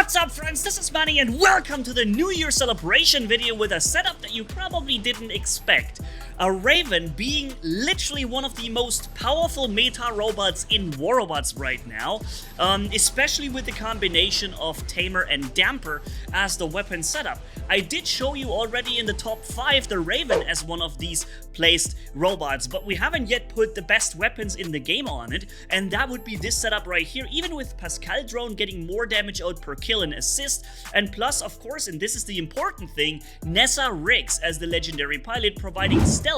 What's up, friends? This is Manni and welcome to the New Year celebration video with a setup that you probably didn't expect. A Raven being literally one of the most powerful meta robots in War Robots right now, especially with the combination of Tamer and Damper as the weapon setup. I did show you already in the top 5 the Raven as one of these placed robots, but we haven't yet put the best weapons in the game on it, and that would be this setup right here, even with Pascal Drone getting more damage out per kill and assist, and plus, of course, and this is the important thing, Nessa Riggs as the legendary pilot providing stealth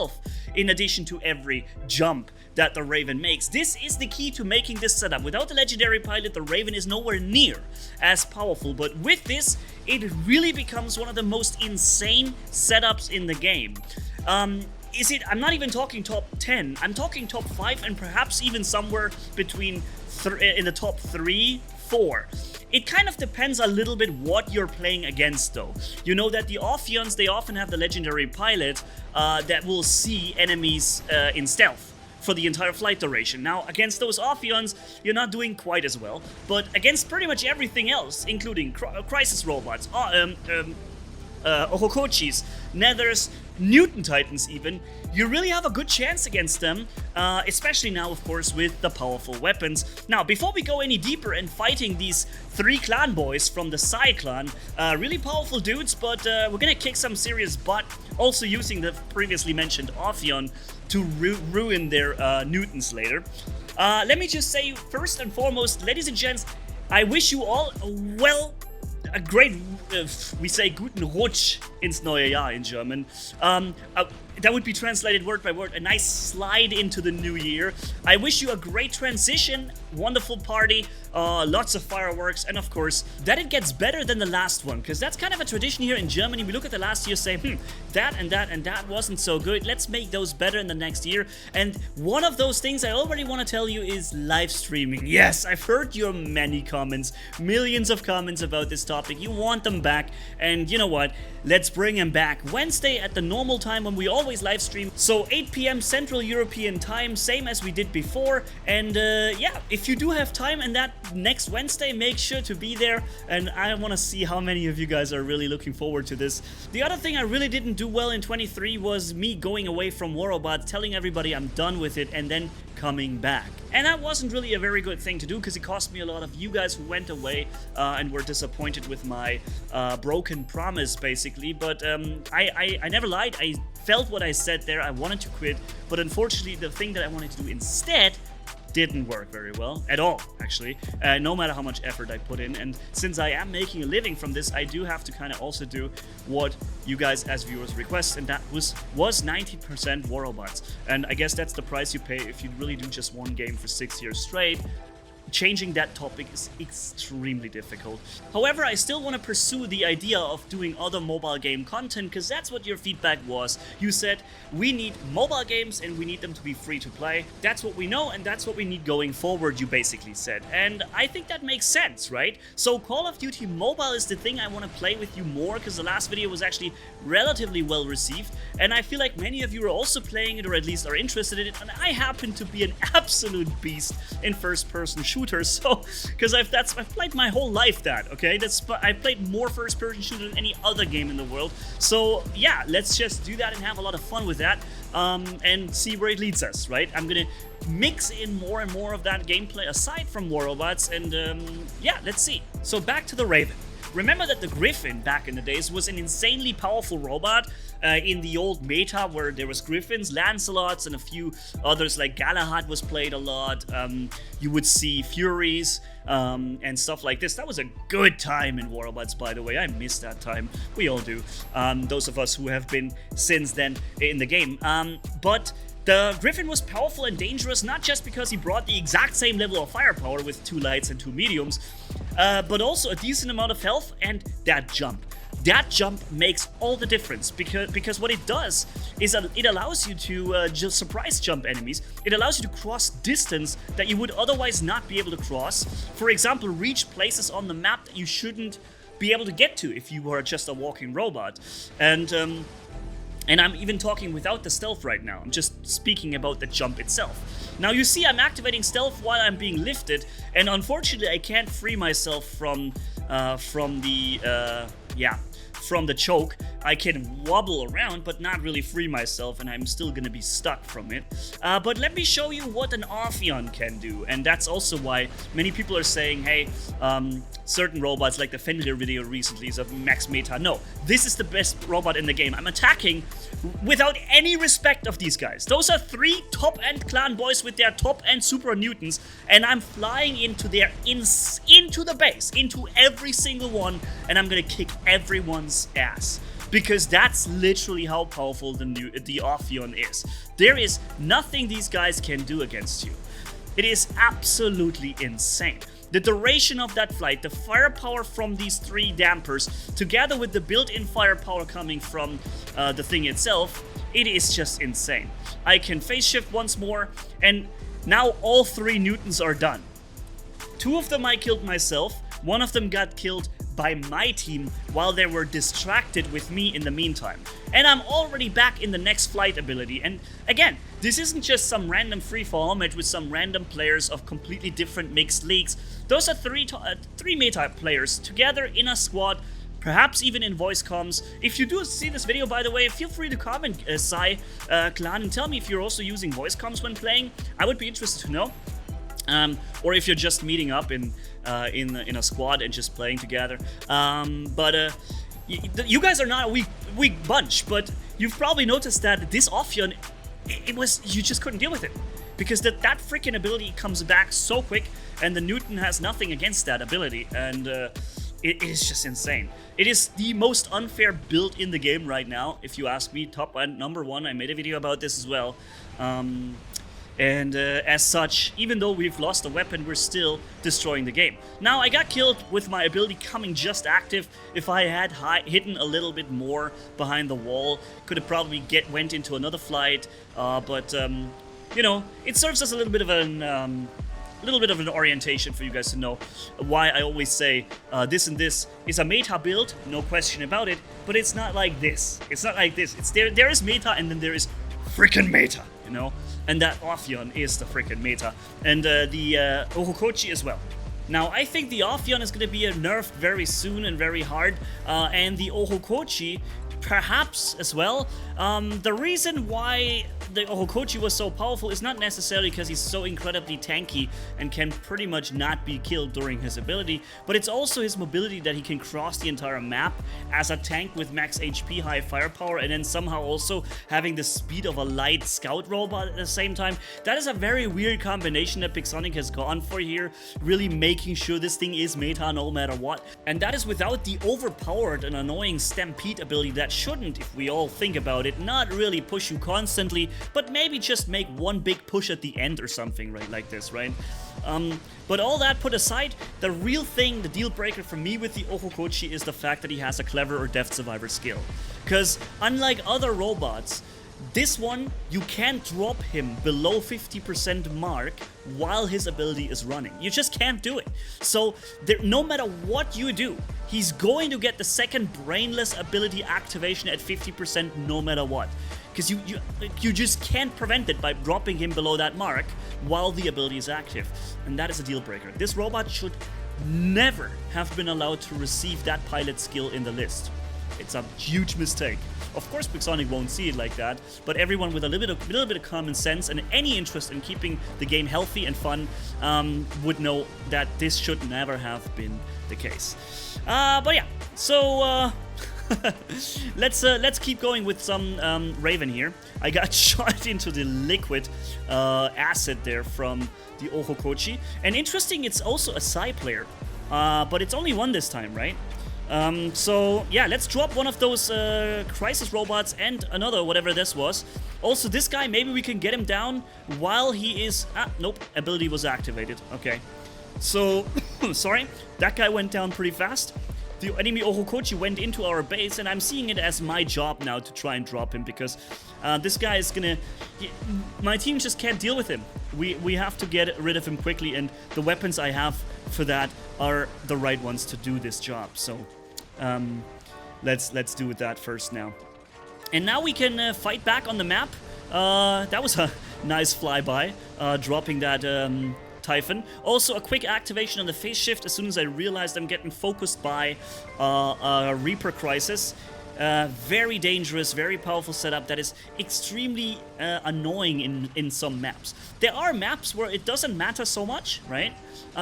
in addition to every jump that the Raven makes. This is the key to making this setup. Without the legendary pilot, the Raven is nowhere near as powerful, but with this, it really becomes one of the most insane setups in the game. I'm not even talking top 10, I'm talking top 5 and perhaps even somewhere between in the top 3, 4. It kind of depends a little bit what you're playing against though. You know that the Ophions, they often have the legendary pilot that will see enemies in stealth for the entire flight duration. Now, against those Ophions, you're not doing quite as well, but against pretty much everything else, including Crisis Robots, Ohokochis, Nethers, Newton Titans even, you really have a good chance against them, especially now, of course, with the powerful weapons. Now, before we go any deeper in fighting these 3 clan boys from the Psy clan, really powerful dudes, but we're gonna kick some serious butt, also using the previously mentioned Ophion to ruin their Newtons later. Let me just say, first and foremost, ladies and gents, I wish you all a great, we say guten Rutsch ins neue Jahr in German. That would be translated word by word, a nice slide into the new year. I wish you a great transition, wonderful party, lots of fireworks, and of course, that it gets better than the last one, because that's kind of a tradition here in Germany. We look at the last year, say, that and that and that wasn't so good. Let's make those better in the next year. And one of those things I already want to tell you is live streaming. Yes, I've heard your many comments, millions of comments about this topic. You want them back, and you know what? Let's bring them back. Wednesday at the normal time when we always live stream, so 8 p.m. Central European time, same as we did before. And yeah, if you do have time and that next Wednesday, make sure to be there, and I want to see how many of you guys are really looking forward to this. The other thing I really didn't do well in 23 was me going away from War Robots, telling everybody I'm done with it, and then coming back. And that wasn't really a very good thing to do, because it cost me a lot of you guys who went away and were disappointed with my broken promise, basically. But I never lied. I felt what I said there. I wanted to quit, but unfortunately the thing that I wanted to do instead didn't work very well at all, actually, no matter how much effort I put in. And since I am making a living from this, I do have to kind of also do what you guys as viewers request, and that was 90% War Robots. And I guess that's the price you pay if you really do just one game for 6 years straight. Changing that topic is extremely difficult. However, I still want to pursue the idea of doing other mobile game content, because that's what your feedback was. You said, we need mobile games and we need them to be free to play. That's what we know and that's what we need going forward, you basically said. And I think that makes sense, right? So Call of Duty Mobile is the thing I want to play with you more, because the last video was actually relatively well received, and I feel like many of you are also playing it, or at least are interested in it, and I happen to be an absolute beast in first-person shooters. So, because I've played my whole life that, okay? I played more first-person shooter than any other game in the world. So yeah, let's just do that and have a lot of fun with that, and see where it leads us, right? I'm gonna mix in more and more of that gameplay aside from War Robots, and yeah, let's see. So back to the Raven. Remember that the Griffin back in the days was an insanely powerful robot in the old meta, where there was Griffins, Lancelots, and a few others like Galahad was played a lot. You would see Furies and stuff like this. That was a good time in War Robots, by the way. I miss that time. We all do. Those of us who have been since then in the game. But the Griffin was powerful and dangerous, not just because he brought the exact same level of firepower with 2 lights and 2 mediums, but also a decent amount of health and that jump. That jump makes all the difference, because what it does is it allows you to just surprise jump enemies. It allows you to cross distance that you would otherwise not be able to cross. For example, reach places on the map that you shouldn't be able to get to if you were just a walking robot. And I'm even talking without the stealth right now. I'm just speaking about the jump itself. Now you see I'm activating stealth while I'm being lifted, and unfortunately I can't free myself from from the from the choke, I can wobble around but not really free myself, and I'm still gonna be stuck from it. But let me show you what an Ophion can do, and that's also why many people are saying, hey, certain robots like the Fenrir video recently is a max meta. No, this is the best robot in the game. I'm attacking without any respect of these guys. Those are 3 top-end clan boys with their top-end super Newtons, and I'm flying into their into the base, into every single one, and I'm gonna kick everyone's ass. Because that's literally how powerful the Ophion is. There is nothing these guys can do against you. It is absolutely insane. The duration of that flight, the firepower from these 3 dampers, together with the built-in firepower coming from the thing itself, it is just insane. I can phase shift once more, and now all 3 Newtons are done. 2 of them I killed myself, 1 of them got killed by my team while they were distracted with me in the meantime. And I'm already back in the next flight ability. And again, this isn't just some random free-for-all match with some random players of completely different mixed leagues. Those are 3 meta players together in a squad, perhaps even in voice comms. If you do see this video, by the way, feel free to comment, Sai Clan, and tell me if you're also using voice comms when playing. I would be interested to know. Or if you're just meeting up in a squad and just playing together. You guys are not a weak bunch, but you've probably noticed that this Ophion, you just couldn't deal with it. Because that freaking ability comes back so quick, and the Newton has nothing against that ability, and it is just insane. It is the most unfair build in the game right now, if you ask me. Top and number 1, I made a video about this as well. And as such, even though we've lost a weapon, we're still destroying the game. Now, I got killed with my ability coming just active. If I had hidden a little bit more behind the wall, could have probably went into another flight. You know, it serves as a little bit of an orientation for you guys to know why I always say this and this is a meta build, no question about it. But it's not like this. It's not like this. It's there is meta, and then there is freaking meta. You know. And that Ophion is the freaking meta. And the Ohokochi as well. Now, I think the Ophion is going to be nerfed very soon and very hard. And the Ohokochi, perhaps as well. The reason why the Ohokochi was so powerful is not necessarily because he's so incredibly tanky and can pretty much not be killed during his ability, but it's also his mobility that he can cross the entire map as a tank with max HP, high firepower, and then somehow also having the speed of a light scout robot at the same time. That is a very weird combination that Pixonic has gone for here, really making sure this thing is meta no matter what. And that is without the overpowered and annoying Stampede ability that shouldn't, if we all think about it, not really push you constantly, but maybe just make one big push at the end or something, right, like this, right? But all that put aside, the real thing, the deal breaker for me with the Ohokochi is the fact that he has a clever or death survivor skill. Because unlike other robots, this one, you can't drop him below 50% mark while his ability is running. You just can't do it. So no matter what you do, he's going to get the second brainless ability activation at 50% no matter what. Because you just can't prevent it by dropping him below that mark while the ability is active. And that is a deal breaker. This robot should never have been allowed to receive that pilot skill in the list. It's a huge mistake. Of course, Pixonic won't see it like that, but everyone with a little bit of common sense and any interest in keeping the game healthy and fun would know that this should never have been the case. But yeah, so let's keep going with some Raven here. I got shot into the liquid acid there from the Ohokochi, and interesting, it's also a Sai player, but it's only one this time, right? So yeah, let's drop one of those crisis robots and another, whatever this was. Also, this guy, maybe we can get him down while he is... nope, ability was activated. Okay. So, sorry, that guy went down pretty fast. The enemy Ohokochi went into our base, and I'm seeing it as my job now to try and drop him, because this guy is gonna... my team just can't deal with him. We have to get rid of him quickly, and the weapons I have for that are the right ones to do this job. So let's do that first now. And now we can fight back on the map. That was a nice flyby, dropping that Typhon. Also, a quick activation on the phase shift as soon as I realized I'm getting focused by a Reaper Crisis. Very dangerous, very powerful setup that is extremely annoying in some maps. There are maps where it doesn't matter so much, right?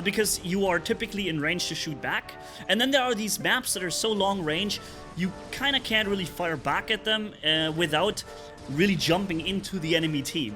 Because you are typically in range to shoot back. And then there are these maps that are so long range, you kind of can't really fire back at them without really jumping into the enemy team,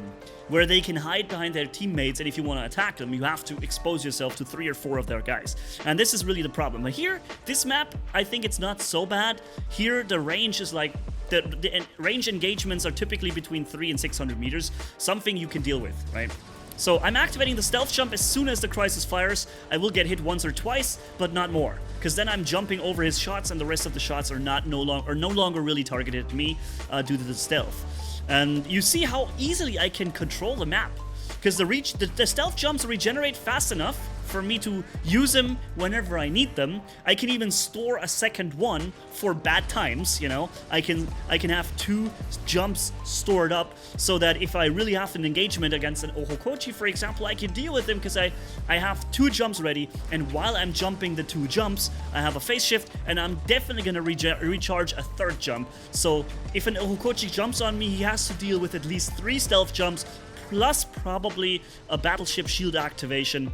where they can hide behind their teammates, and if you want to attack them, you have to expose yourself to 3 or 4 of their guys. And this is really the problem. But here, this map, I think it's not so bad. Here, the range is like... The range engagements are typically between 300 and 600 meters, something you can deal with, right? So I'm activating the stealth jump as soon as the crisis fires. I will get hit once or twice, but not more, because then I'm jumping over his shots, and the rest of the shots are no longer really targeted at me due to the stealth. And you see how easily I can control the map, because the stealth jumps regenerate fast enough for me to use them whenever I need them. I can even store a second one for bad times, you know. I can have 2 jumps stored up so that if I really have an engagement against an Ohokochi, for example, I can deal with them because I have 2 jumps ready, and while I'm jumping the 2 jumps, I have a phase shift, and I'm definitely gonna recharge a 3rd jump. So if an Ohokochi jumps on me, he has to deal with at least 3 stealth jumps, plus probably a battleship shield activation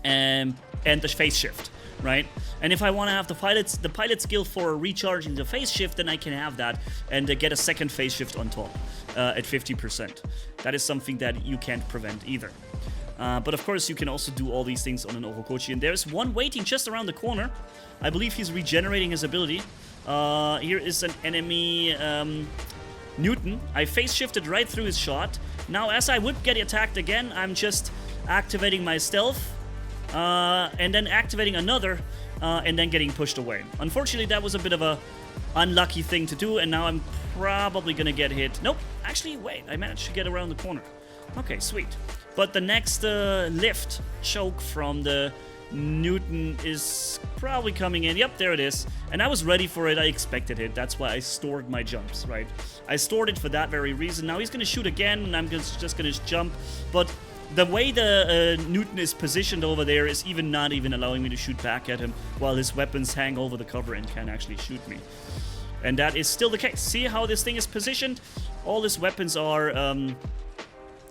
and the phase shift, right? And if I want to have the pilot skill for recharging the phase shift, then I can have that and get a second phase shift on top at 50%. That is something that you can't prevent either. But of course, you can also do all these things on an Ohokochi. And there's one waiting just around the corner. I believe he's regenerating his ability. Here is an enemy Newton. I phase shifted right through his shot. Now, as I would get attacked again, I'm just activating my stealth. And then activating another, and then getting pushed away. Unfortunately, that was a bit of a unlucky thing to do, and now I'm probably gonna get hit. Nope, actually, wait, I managed to get around the corner. Okay, sweet. But the next lift choke from the Newton is probably coming in. Yep, there it is. And I was ready for it, I expected it. That's why I stored my jumps, right? I stored it for that very reason. Now he's gonna shoot again, and I'm just gonna jump, but the way the Newton is positioned over there is not even allowing me to shoot back at him, while his weapons hang over the cover and can actually shoot me. And that is still the case. See how this thing is positioned? All his weapons are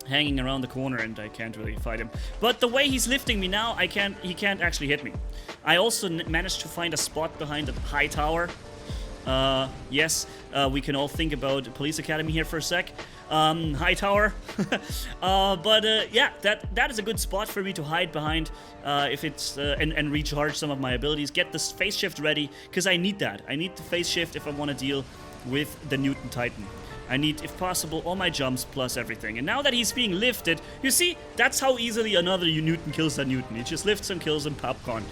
hanging around the corner, and I can't really fight him. But the way he's lifting me now, he can't actually hit me. I also managed to find a spot behind the high tower. Yes, we can all think about Police Academy here for a sec. High tower. Yeah, that is a good spot for me to hide behind if it's and recharge some of my abilities. Get this phase shift ready, because I need that. I need the phase shift if I want to deal with the Newton Titan. I need, if possible, all my jumps plus everything. And now that he's being lifted, you see, that's how easily another Newton kills a Newton. He just lifts and kills him, popcorn.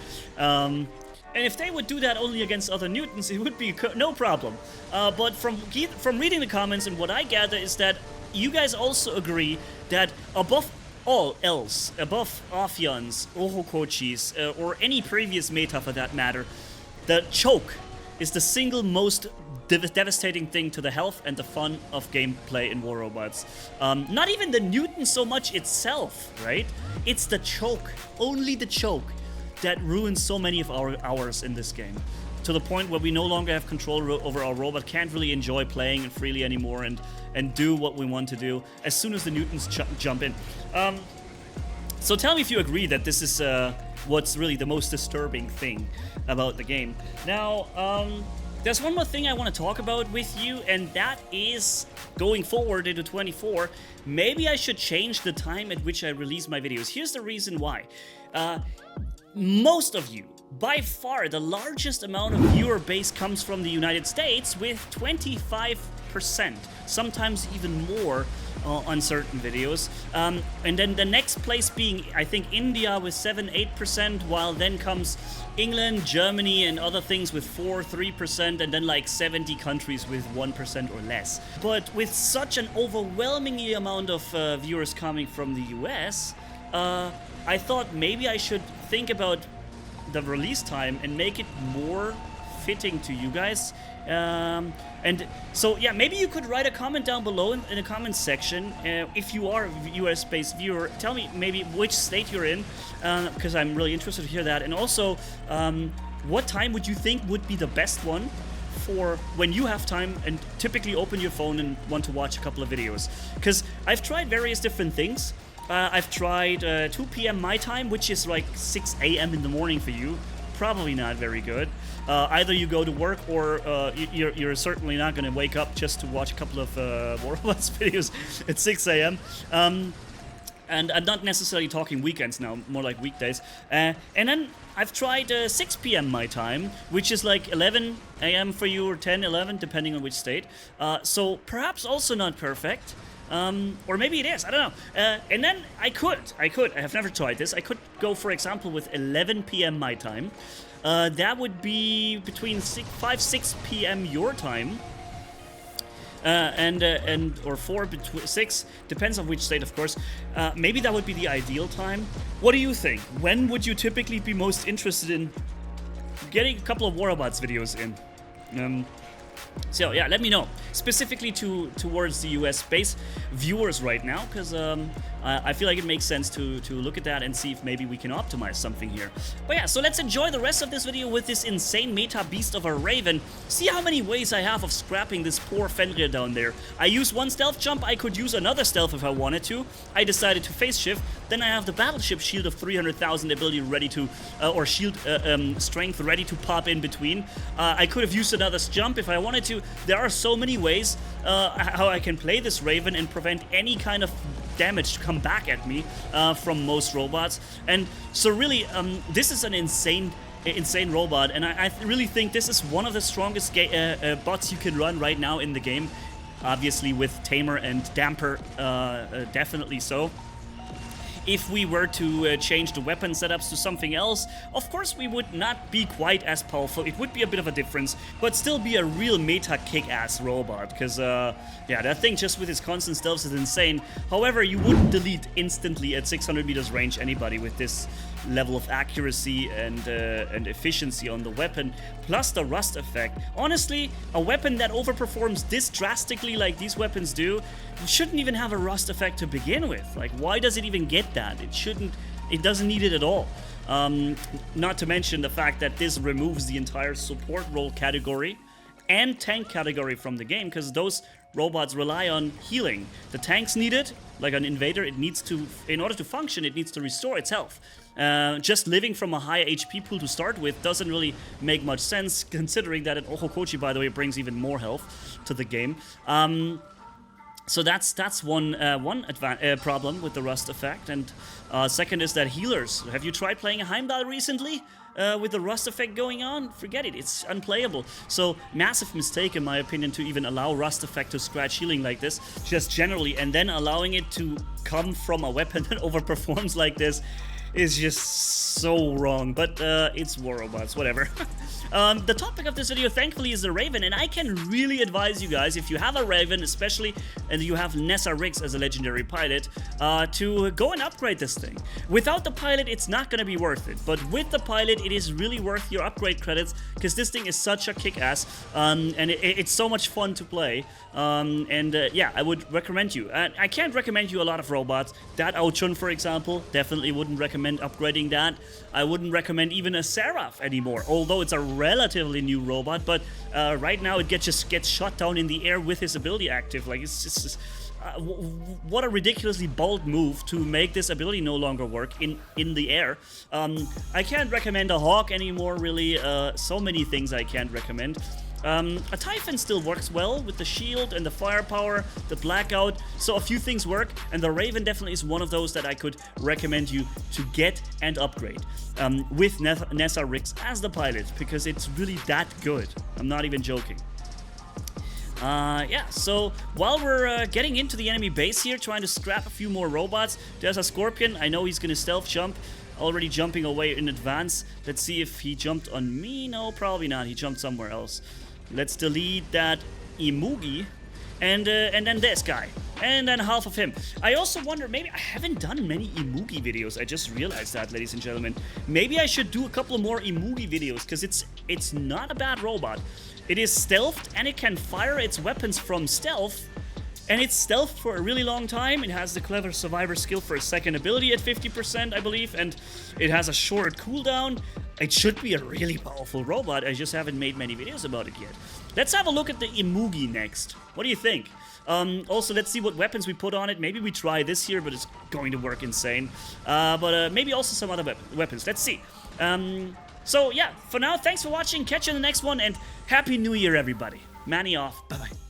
And if they would do that only against other Newtons, it would be no problem. But from reading the comments, and what I gather is that you guys also agree that above all else, above Ophions, Ohokochis, or any previous meta for that matter, the choke is the single most devastating thing to the health and the fun of gameplay in War Robots. Not even the Newton so much itself, right? It's the choke, only the choke, that ruins so many of our hours in this game. To the point where we no longer have control over our robot, can't really enjoy playing it freely anymore and do what we want to do as soon as the Newtons jump in. So tell me if you agree that this is what's really the most disturbing thing about the game. Now, there's one more thing I want to talk about with you, and that is going forward into 24. Maybe I should change the time at which I release my videos. Here's the reason why. Most of you, by far the largest amount of viewer base, comes from the United States with 25%, sometimes even more on certain videos. And then the next place being, I think, India with 7-8%, while then comes England, Germany, and other things with 4-3%, and then like 70 countries with 1% or less. But with such an overwhelming amount of viewers coming from the US, I thought maybe I should think about the release time and make it more fitting to you guys. And so, yeah, maybe you could write a comment down below in the comments section. If you are a US-based viewer, tell me maybe which state you're in, because I'm really interested to hear that. And also, what time would you think would be the best one for when you have time and typically open your phone and want to watch a couple of videos? Because I've tried various different things. I've tried 2 p.m. my time, which is like 6 a.m. in the morning for you. Probably not very good. Either you go to work or you're certainly not going to wake up just to watch a couple of Warlords videos at 6 a.m. And I'm not necessarily talking weekends now, more like weekdays. And then I've tried 6 p.m. my time, which is like 11 a.m. for you, or 10, 11, depending on which state. So perhaps also not perfect. Or maybe it is, I don't know. And then I have never tried this, I could go, for example, with 11 p.m. my time. That would be between 5, 6 p.m. your time. Or 4, 6, depends on which state, of course. Maybe that would be the ideal time. What do you think? When would you typically be most interested in getting a couple of Warabots videos in? So yeah, let me know, specifically towards the US-based viewers right now, because I feel like it makes sense to look at that and see if maybe we can optimize something here. But yeah, so let's enjoy the rest of this video with this insane meta beast of a Raven. See how many ways I have of scrapping this poor Fenrir down there. I use one stealth jump, I could use another stealth if I wanted to. I decided to phase shift, then I have the battleship shield of 300,000 ability ready to, or shield strength ready to pop in between. I could have used another jump if I wanted to. There are so many ways how I can play this Raven and prevent any kind of damage to come back at me from most robots. And so really, this is an insane robot, and I really think this is one of the strongest bots you can run right now in the game. Obviously with Tamer and Damper, definitely so. If we were to change the weapon setups to something else, of course we would not be quite as powerful. It would be a bit of a difference, but still be a real meta kick-ass robot. Because, yeah, that thing just with its constant stealth is insane. However, you wouldn't delete instantly at 600 meters range anybody with this level of accuracy and efficiency on the weapon, plus the rust effect. Honestly, a weapon that overperforms this drastically like these weapons do shouldn't even have a rust effect to begin with. Like, why does it even get that? It doesn't need it at all. Not to mention the fact that this removes the entire support role category and tank category from the game, because those robots rely on healing. The tanks need it, like an invader, it needs to, in order to function, it needs to restore its health. Just living from a high HP pool to start with doesn't really make much sense, considering that an Ohokochi, by the way, brings even more health to the game. So that's one problem with the rust effect. And second is that healers. Have you tried playing a Heimdall recently? With the rust effect going on? Forget it, it's unplayable. So massive mistake in my opinion to even allow rust effect to scratch healing like this, just generally, and then allowing it to come from a weapon that overperforms like this is just so wrong. But it's War Robots, whatever. The topic of this video, thankfully, is the Raven, and I can really advise you guys, if you have a Raven, especially, and you have Nessa Riggs as a legendary pilot, to go and upgrade this thing. Without the pilot, it's not going to be worth it, but with the pilot, it is really worth your upgrade credits, because this thing is such a kick-ass, and it's so much fun to play, yeah, I would recommend you. I can't recommend you a lot of robots. That Ochun, for example, definitely wouldn't recommend upgrading that. I wouldn't recommend even a Seraph anymore, although it's a relatively new robot, but right now it just gets shot down in the air with his ability active. Like, it's just what a ridiculously bold move to make this ability no longer work in the air. I can't recommend a Hawk anymore, really. So many things I can't recommend. A Typhon still works well with the shield and the firepower, the blackout, so a few things work, and the Raven definitely is one of those that I could recommend you to get and upgrade with Nessa Riggs as the pilot, because it's really that good. I'm not even joking. Yeah, so while we're getting into the enemy base here, trying to scrap a few more robots, there's a Scorpion. I know he's gonna stealth jump, already jumping away in advance. Let's see if he jumped on me. No, probably not. He jumped somewhere else. Let's delete that Imugi. and then this guy, and then half of him. I also wonder, maybe I haven't done many Imugi videos. I just realized that, ladies and gentlemen. Maybe I should do a couple more Imugi videos, because it's not a bad robot. It is stealthed, and it can fire its weapons from stealth. And it's stealth for a really long time. It has the clever survivor skill for a second ability at 50%, I believe, and it has a short cooldown. It should be a really powerful robot. I just haven't made many videos about it yet. Let's have a look at the Imugi next. What do you think? Also, let's see what weapons we put on it. Maybe we try this here, but it's going to work insane. But maybe also some other weapons. Let's see. So, yeah, for now, thanks for watching. Catch you in the next one, and Happy New Year, everybody. Manni off. Bye-bye.